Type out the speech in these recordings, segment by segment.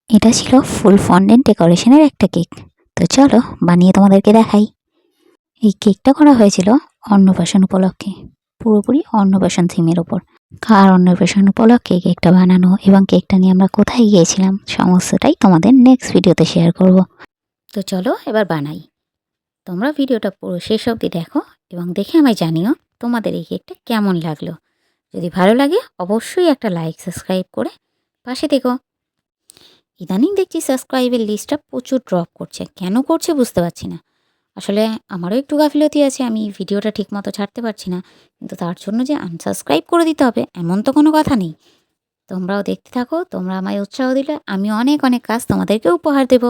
এটা ছিল ফুল ফন্ডেন্ট ডেকোরেশনের একটা কেক। তো চলো বানিয়ে তোমাদেরকে দেখাই। এই কেকটা করা হয়েছিল অন্নপ্রাশন উপলক্ষে, পুরোপুরি অন্নপ্রাশন থিমের ওপর। আর অন্নপ্রাশন উপলক্ষে কেকটা বানানো এবং কেকটা নিয়ে আমরা কোথায় গিয়েছিলাম সমস্তটাই তোমাদের নেক্সট ভিডিওতে শেয়ার করব। তো চলো এবার বানাই। তোমরা ভিডিওটা পুরো শেষ অবধি দেখো এবং দেখে আমায় জানিও তোমাদের এই কেকটা কেমন লাগলো। যদি ভালো লাগে অবশ্যই একটা লাইক সাবস্ক্রাইব করে পাশে থেকো। ইদানিং দেখছি সাবস্ক্রাইবের লিস্টটা প্রচুর ড্রপ করছে, কেন করছে বুঝতে পারছি না। আসলে আমারও একটু গাফিলতি আছে, আমি ভিডিওটা ঠিকমতো ছাড়তে পারছি না, কিন্তু তার জন্য যে আনসাবস্ক্রাইব করে দিতে হবে এমন তো কোনো কথা নেই। তোমরাও দেখতে থাকো, তোমরা আমায় উৎসাহ দিলে আমি অনেক অনেক কাজ তোমাদেরকে উপহার দেব।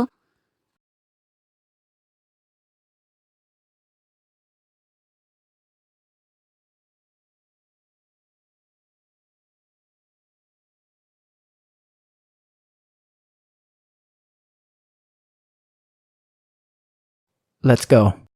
Let's go.